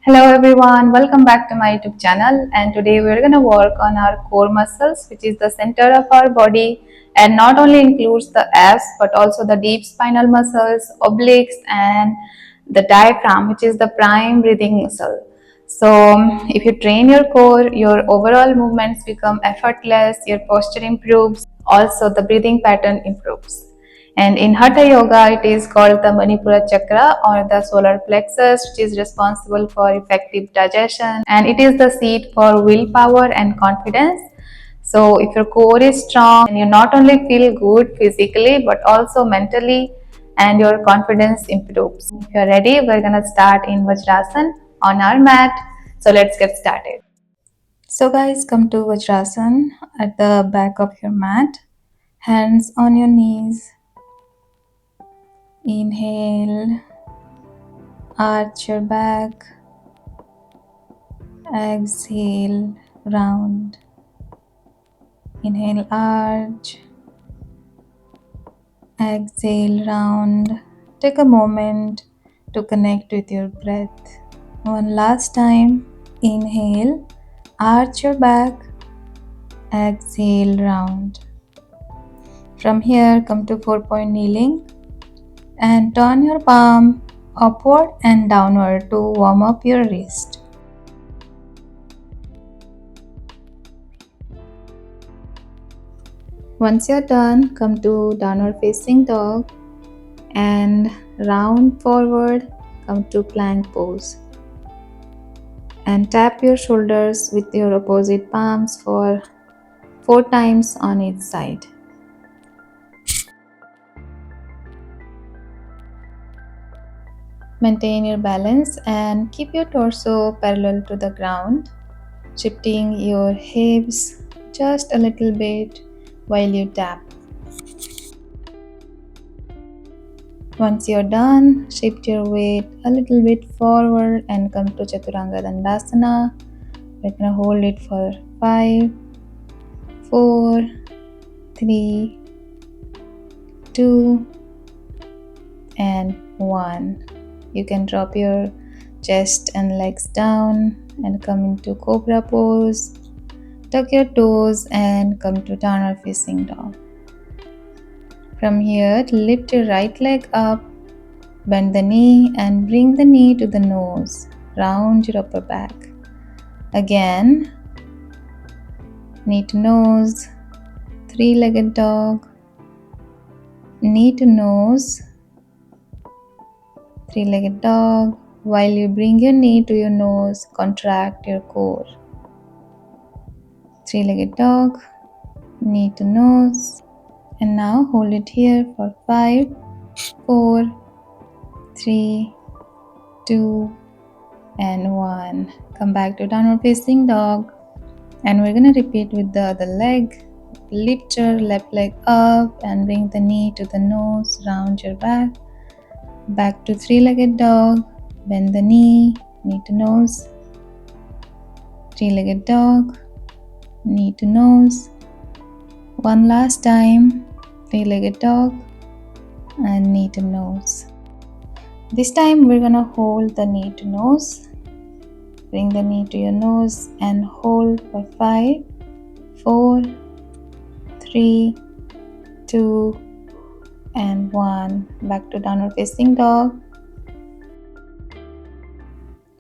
Hello everyone, welcome back to my YouTube channel, and today we're going to work on our core muscles, which is the center of our body and not only includes the abs but also the deep spinal muscles, obliques, and the diaphragm, which is the prime breathing muscle. So if you train your core, your overall movements become effortless, your posture improves, also the breathing pattern improves. And in Hatha Yoga, it is called the Manipura Chakra or the solar plexus, which is responsible for effective digestion, and it is the seat for willpower and confidence. So, if your core is strong, and you not only feel good physically but also mentally, and your confidence improves. If you're ready, we're gonna start in Vajrasan on our mat. So, let's get started. So, guys, come to Vajrasan at the back of your mat, hands on your knees. Inhale, arch your back, exhale, round. Inhale, arch, exhale, round. Take a moment to connect with your breath. One last time, inhale, arch your back, exhale, round. From here, come to 4-point kneeling and turn your palm upward and downward to warm up your wrist. Once you're done, come to downward facing dog and round forward, come to plank pose. And tap your shoulders with your opposite palms for 4 times on each side. Maintain your balance and keep your torso parallel to the ground, shifting your hips just a little bit while you tap. Once you're done, shift your weight a little bit forward and come to Chaturanga Dandasana. We're gonna hold it for 5, 4, 3, 2, and 1. You can drop your chest and legs down and come into Cobra pose. Tuck your toes and come to downward facing dog. From here, lift your right leg up, bend the knee and bring the knee to the nose. Round your upper back. Again, knee to nose, 3-legged dog, knee to nose, 3-legged dog. While you bring your knee to your nose, contract your core. 3-legged dog, knee to nose, and now hold it here for 5, 4, 3, 2, and 1. Come back to downward facing dog, and we're gonna repeat with the other leg. Lift your left leg up and bring the knee to the nose, round your back. Back to 3-legged dog, bend the knee to nose. 3-legged dog, knee to nose. One last time, 3-legged dog and knee to nose. This time we're gonna hold the knee to nose. Bring the knee to your nose and hold for 5, 4, 3, 2, and 1. Back to downward facing dog.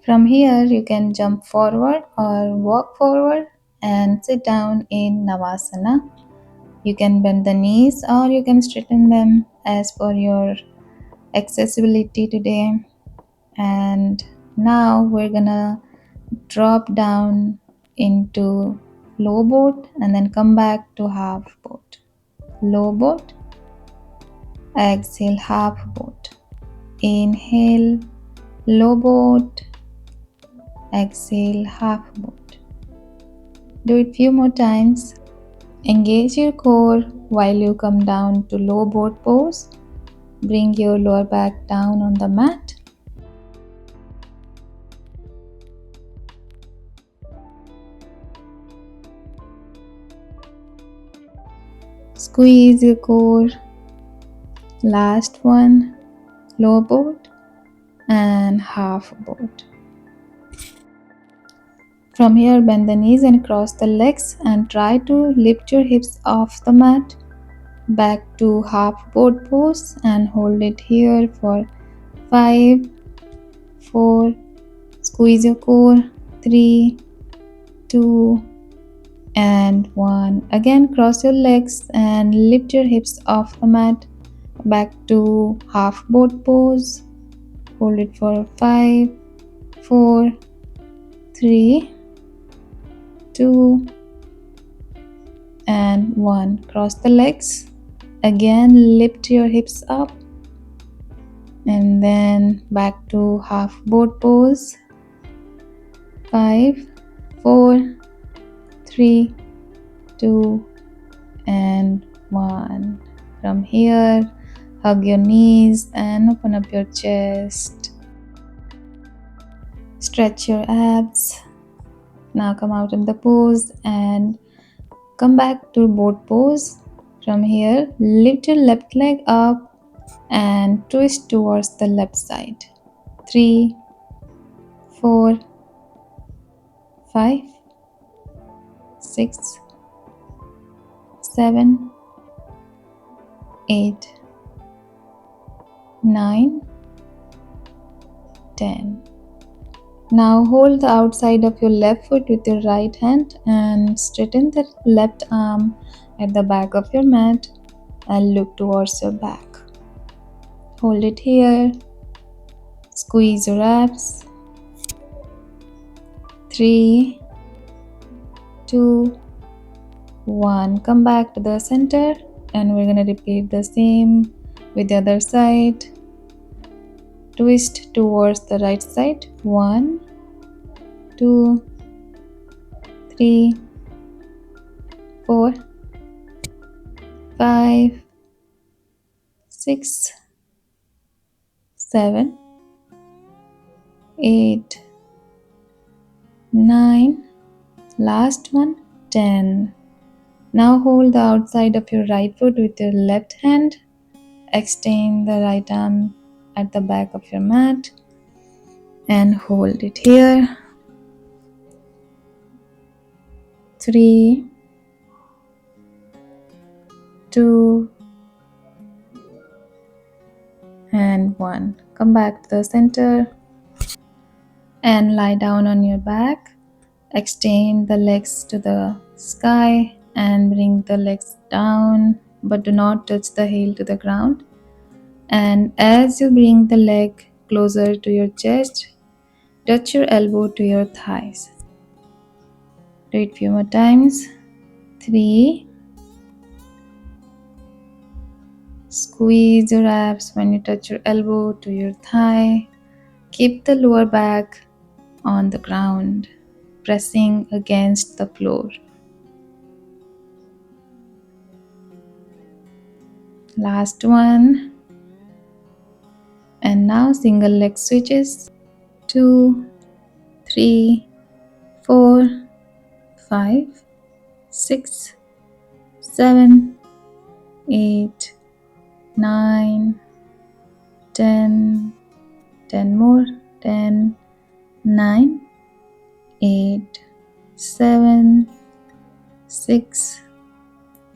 From here, you can jump forward or walk forward and sit down in Navasana. You can bend the knees or you can straighten them as per your accessibility today. And now we're gonna drop down into low boat and then come back to half boat. Low boat, exhale, half boat. Inhale, low boat, exhale, half boat. Do it few more times. Engage your core while you come down to low boat pose. Bring your lower back down on the mat. Squeeze your core. Last one, low boat and half boat. From here, bend the knees and cross the legs and try to lift your hips off the mat. Back to half boat pose and hold it here for 5, 4, squeeze your core, 3, 2, and 1. Again, cross your legs and lift your hips off the mat. Back to half boat pose. Hold it for 5, 4, 3, 2, and 1. Cross the legs. Again, lift your hips up. And then back to half boat pose. 5, 4, 3, 2, and 1. From here, hug your knees and open up your chest. Stretch your abs. Now come out of the pose and come back to boat pose. From here, lift your left leg up and twist towards the left side. 3, 4, 5, 6, 7, 8, 9, 10. Now hold the outside of your left foot with your right hand and straighten the left arm at the back of your mat and look towards your back. Hold it here. Squeeze your abs. 3, 2, 1. Come back to the center and we're going to repeat the same with the other side. Twist towards the right side. 1, 2, 3, 4, 5, 6, 7, 8, 9, last one, 10. Now hold the outside of your right foot with your left hand. Extend the right arm at the back of your mat and hold it here. 3, 2, and 1. Come back to the center and lie down on your back. Extend the legs to the sky and bring the legs down, but do not touch the heel to the ground. And as you bring the leg closer to your chest, touch your elbow to your thighs. Do it few more times. 3. Squeeze your abs when you touch your elbow to your thigh. Keep the lower back on the ground, pressing against the floor. Last one. And now single leg switches. 2, 3, 4, 5, 6, 7, 8, 9, 10, 10 more, 10, 9, 8, 7, 6,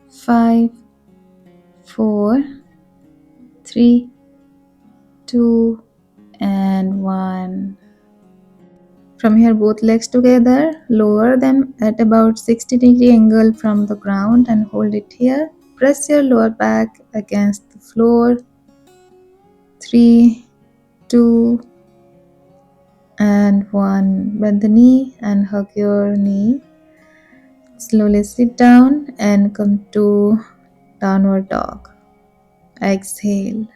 5, 4, 3, 2, and 1. From here, both legs together, lower them at about 60-degree angle from the ground and hold it here. Press your lower back against the floor. 3, 2, and 1. Bend the knee and hug your knee. Slowly sit down and come to downward dog. Exhale.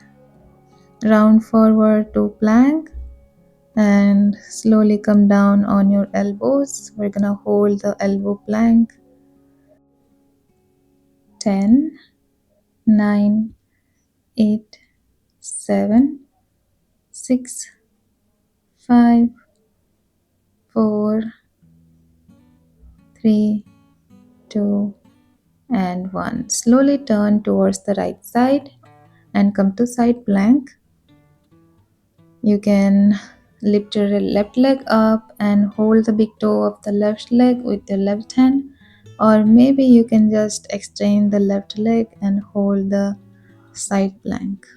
Round forward to plank and slowly come down on your elbows. We're gonna hold the elbow plank. 10, 9, 8, 7, 6, 5, 4, 3, 2, and 1. Slowly turn towards the right side and come to side plank. You can Lift your left leg up and hold the big toe of the left leg with your left hand, or maybe you can just extend the left leg and hold the side plank.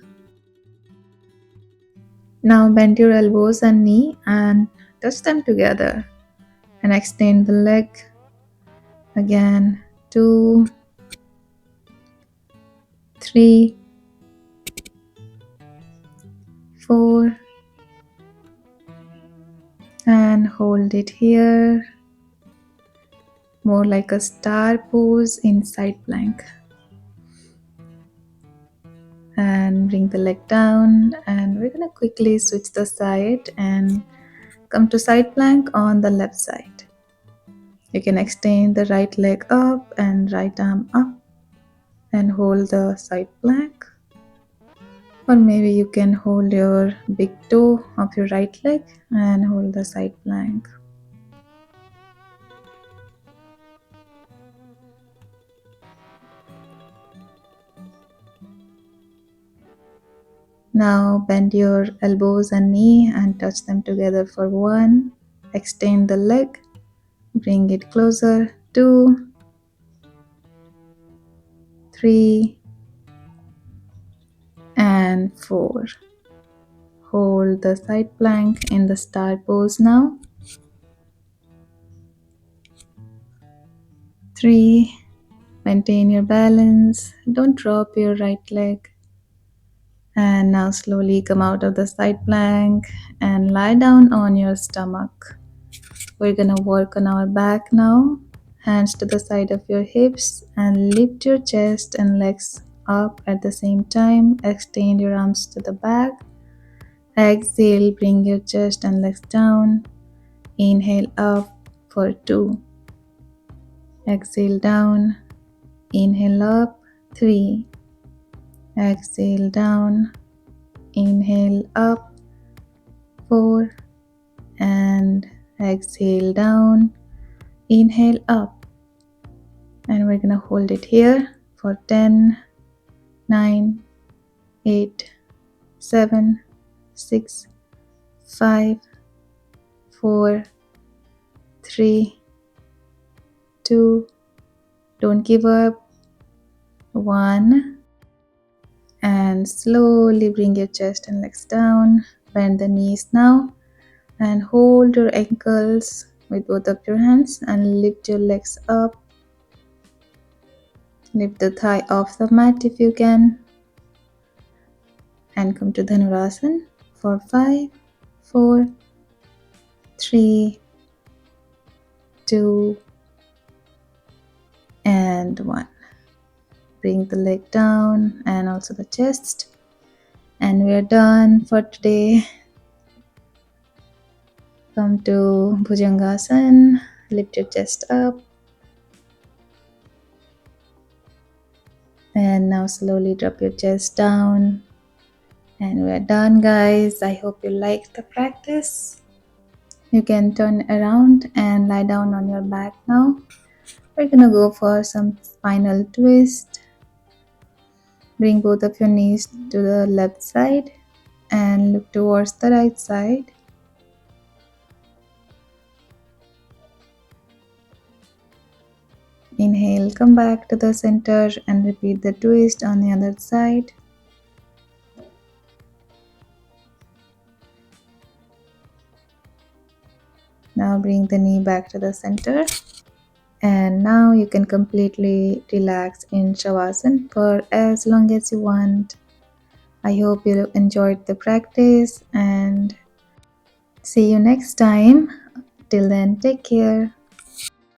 Now bend your elbows and knee and touch them together and extend the leg again. 2, 3, 4, and hold it here, more like a star pose in side plank. And bring the leg down, and we're gonna quickly switch the side and come to side plank on the left side. You can extend the right leg up and right arm up and hold the side plank, or maybe you can hold your big toe of your right leg and hold the side plank. Now bend your elbows and knee and touch them together for 1. Extend the leg, bring it closer. 2, 3, and 4. Hold the side plank in the star pose now. 3. Maintain your balance. Don't drop your right leg. And now slowly come out of the side plank and lie down on your stomach. We're gonna work on our back now. Hands to the side of your hips and lift your chest and legs up at the same time. Extend your arms to the back. Exhale, bring your chest and legs down. Inhale up for 2. Exhale down. Inhale up. 3. Exhale down. Inhale up. 4. And exhale down. Inhale up. And we're gonna hold it here for 10, 9, 8, 7, 6, 5, 4, 3, 2, don't give up, 1, and slowly bring your chest and legs down. Bend the knees now and hold your ankles with both of your hands and lift your legs up. Lift the thigh off the mat if you can, and come to Dhanurasana for 5, 4, 3, 2, and 1. Bring the leg down and also the chest, and we're done for today. Come to Bhujangasana, lift your chest up, and now slowly drop your chest down, and we're done, guys. I hope you liked the practice. You can turn around and lie down on your back now. We're gonna go for some spinal twist. Bring both of your knees to the left side and look towards the right side. Inhale, come back to the center and repeat the twist on the other side. Now bring the knee back to the center. And now you can completely relax in Shavasana for as long as you want. I hope you enjoyed the practice and see you next time. Till then, take care.